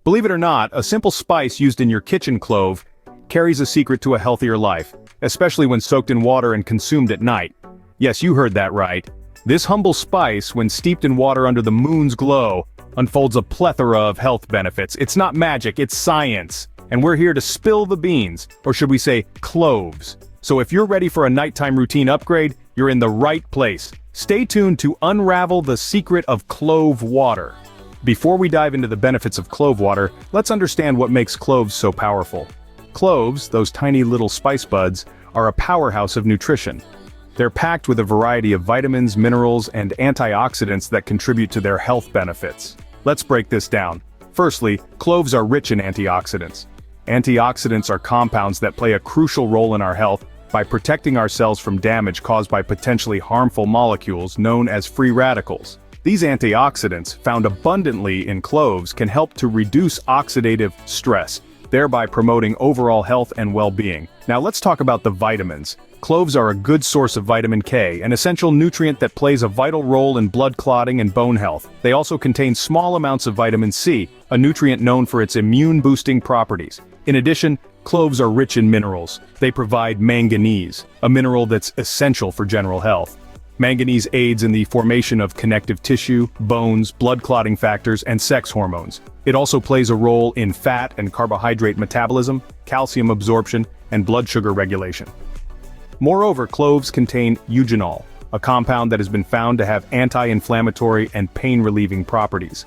Believe it or not, a simple spice used in your kitchen clove carries a secret to a healthier life, especially when soaked in water and consumed at night. Yes, you heard that right. This humble spice, when steeped in water under the moon's glow, unfolds a plethora of health benefits. It's not magic, it's science. And we're here to spill the beans, or should we say, cloves. So if you're ready for a nighttime routine upgrade, you're in the right place. Stay tuned to unravel the secret of clove water. Before we dive into the benefits of clove water, let's understand what makes cloves so powerful. Cloves, those tiny little spice buds, are a powerhouse of nutrition. They're packed with a variety of vitamins, minerals, and antioxidants that contribute to their health benefits. Let's break this down. Firstly, cloves are rich in antioxidants. Antioxidants are compounds that play a crucial role in our health by protecting our cells from damage caused by potentially harmful molecules known as free radicals. These antioxidants, found abundantly in cloves, can help to reduce oxidative stress, thereby promoting overall health and well-being. Now let's talk about the vitamins. Cloves are a good source of vitamin K, an essential nutrient that plays a vital role in blood clotting and bone health. They also contain small amounts of vitamin C, a nutrient known for its immune-boosting properties. In addition, cloves are rich in minerals. They provide manganese, a mineral that's essential for general health. Manganese aids in the formation of connective tissue, bones, blood clotting factors, and sex hormones. It also plays a role in fat and carbohydrate metabolism, calcium absorption, and blood sugar regulation. Moreover, cloves contain eugenol, a compound that has been found to have anti-inflammatory and pain-relieving properties.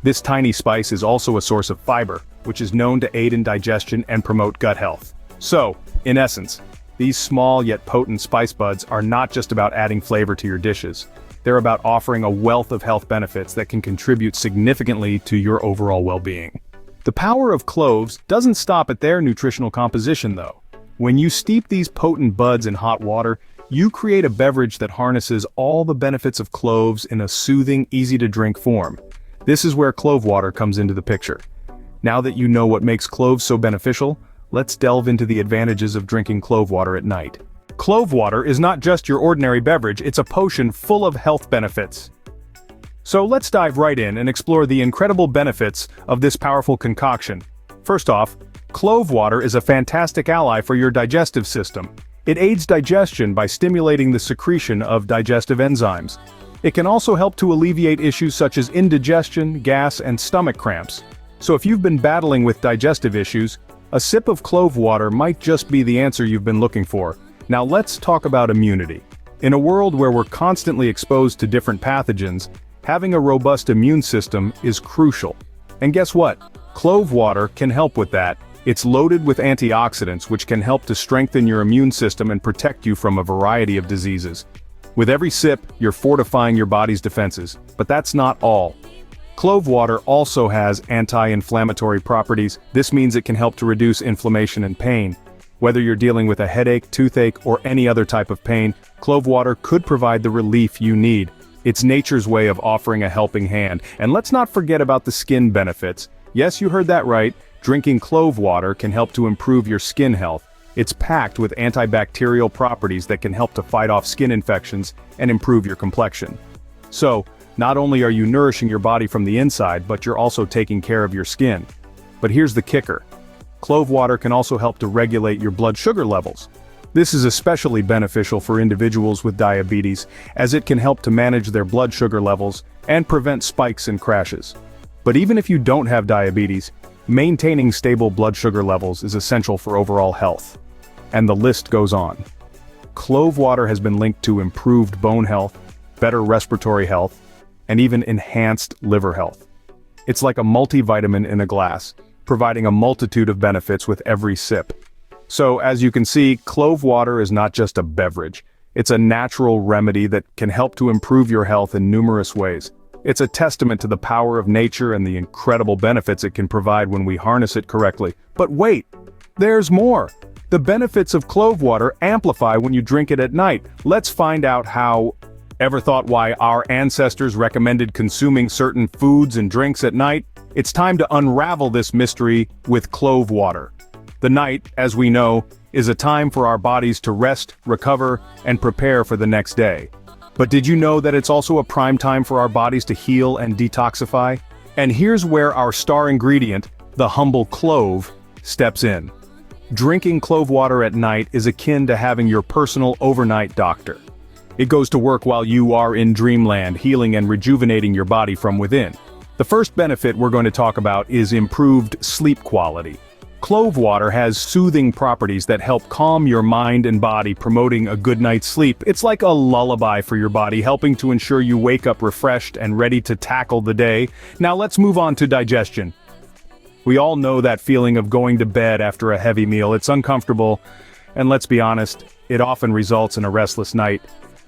This tiny spice is also a source of fiber, which is known to aid in digestion and promote gut health. So, in essence, these small yet potent spice buds are not just about adding flavor to your dishes. They're about offering a wealth of health benefits that can contribute significantly to your overall well-being. The power of cloves doesn't stop at their nutritional composition though. When you steep these potent buds in hot water, you create a beverage that harnesses all the benefits of cloves in a soothing, easy-to-drink form. This is where clove water comes into the picture. Now that you know what makes cloves so beneficial, let's delve into the advantages of drinking clove water at night. Clove water is not just your ordinary beverage, it's a potion full of health benefits. So let's dive right in and explore the incredible benefits of this powerful concoction. First off, clove water is a fantastic ally for your digestive system. It aids digestion by stimulating the secretion of digestive enzymes. It can also help to alleviate issues such as indigestion, gas, and stomach cramps. So if you've been battling with digestive issues, a sip of clove water might just be the answer you've been looking for. Now let's talk about immunity. In a world where we're constantly exposed to different pathogens, having a robust immune system is crucial. And guess what? Clove water can help with that. It's loaded with antioxidants which can help to strengthen your immune system and protect you from a variety of diseases. With every sip, you're fortifying your body's defenses. But that's not all. Clove water also has anti-inflammatory properties. This means it can help to reduce inflammation and pain. Whether you're dealing with a headache, toothache, or any other type of pain, clove water could provide the relief you need. It's nature's way of offering a helping hand. And let's not forget about the skin benefits. Yes, you heard that right. Drinking clove water can help to improve your skin health. It's packed with antibacterial properties that can help to fight off skin infections and improve your complexion. So, not only are you nourishing your body from the inside, but you're also taking care of your skin. But here's the kicker. Clove water can also help to regulate your blood sugar levels. This is especially beneficial for individuals with diabetes, as it can help to manage their blood sugar levels and prevent spikes and crashes. But even if you don't have diabetes, maintaining stable blood sugar levels is essential for overall health. And the list goes on. Clove water has been linked to improved bone health, better respiratory health, and even enhanced liver health. It's like a multivitamin in a glass, providing a multitude of benefits with every sip. So, as you can see, clove water is not just a beverage. It's a natural remedy that can help to improve your health in numerous ways. It's a testament to the power of nature and the incredible benefits it can provide when we harness it correctly. But wait, there's more! The benefits of clove water amplify when you drink it at night. Let's find out how. Ever thought why our ancestors recommended consuming certain foods and drinks at night? It's time to unravel this mystery with clove water. The night, as we know, is a time for our bodies to rest, recover, and prepare for the next day. But did you know that it's also a prime time for our bodies to heal and detoxify? And here's where our star ingredient, the humble clove, steps in. Drinking clove water at night is akin to having your personal overnight doctor. It goes to work while you are in dreamland, healing and rejuvenating your body from within. The first benefit we're going to talk about is improved sleep quality. Clove water has soothing properties that help calm your mind and body, promoting a good night's sleep. It's like a lullaby for your body, helping to ensure you wake up refreshed and ready to tackle the day. Now let's move on to digestion. We all know that feeling of going to bed after a heavy meal. It's uncomfortable, and let's be honest, it often results in a restless night.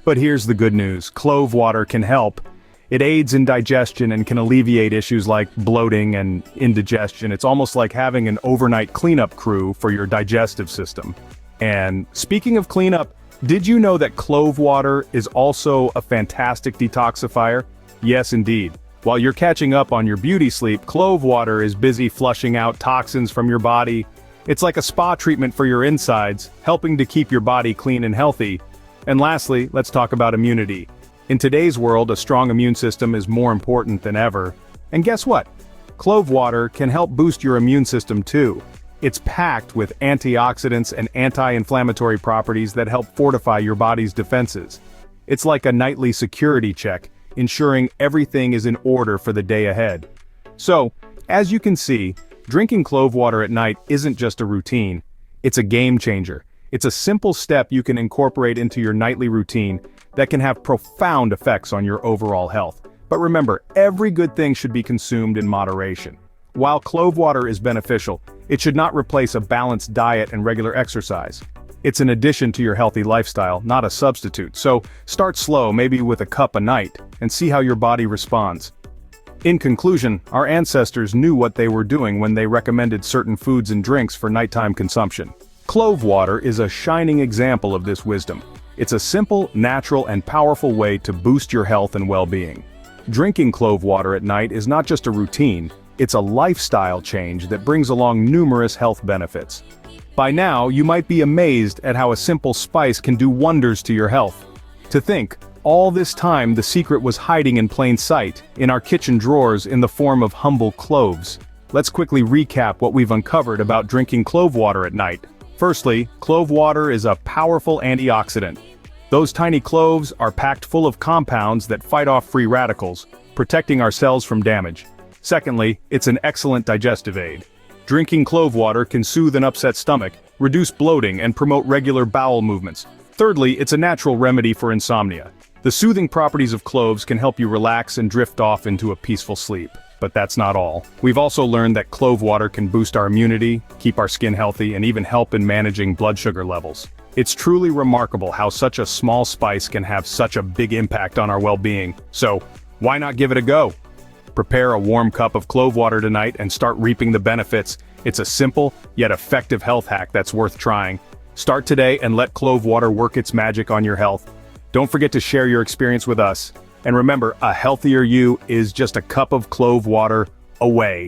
But here's the good news. Clove water can help. It aids in digestion and can alleviate issues like bloating and indigestion. It's almost like having an overnight cleanup crew for your digestive system. And speaking of cleanup, did you know that clove water is also a fantastic detoxifier? Yes, indeed. While you're catching up on your beauty sleep, clove water is busy flushing out toxins from your body. It's like a spa treatment for your insides, helping to keep your body clean and healthy. And lastly, let's talk about immunity. In today's world, a strong immune system is more important than ever. And guess what? Clove water can help boost your immune system too. It's packed with antioxidants and anti-inflammatory properties that help fortify your body's defenses. It's like a nightly security check, ensuring everything is in order for the day ahead. So, as you can see, drinking clove water at night isn't just a routine. It's a game changer. It's a simple step you can incorporate into your nightly routine that can have profound effects on your overall health. But remember, every good thing should be consumed in moderation. While clove water is beneficial, it should not replace a balanced diet and regular exercise. It's an addition to your healthy lifestyle, not a substitute. So start slow, maybe with a cup a night, and see how your body responds. In conclusion, our ancestors knew what they were doing when they recommended certain foods and drinks for nighttime consumption. Clove water is a shining example of this wisdom. It's a simple, natural, and powerful way to boost your health and well-being. Drinking clove water at night is not just a routine, it's a lifestyle change that brings along numerous health benefits. By now, you might be amazed at how a simple spice can do wonders to your health. To think, all this time the secret was hiding in plain sight, in our kitchen drawers in the form of humble cloves. Let's quickly recap what we've uncovered about drinking clove water at night. Firstly, clove water is a powerful antioxidant. Those tiny cloves are packed full of compounds that fight off free radicals, protecting our cells from damage. Secondly, it's an excellent digestive aid. Drinking clove water can soothe an upset stomach, reduce bloating, and promote regular bowel movements. Thirdly, it's a natural remedy for insomnia. The soothing properties of cloves can help you relax and drift off into a peaceful sleep. But that's not all. We've also learned that clove water can boost our immunity, keep our skin healthy, and even help in managing blood sugar levels. It's truly remarkable how such a small spice can have such a big impact on our well-being. So, why not give it a go? Prepare a warm cup of clove water tonight and start reaping the benefits. It's a simple, yet effective health hack that's worth trying. Start today and let clove water work its magic on your health. Don't forget to share your experience with us. And remember, a healthier you is just a cup of clove water away.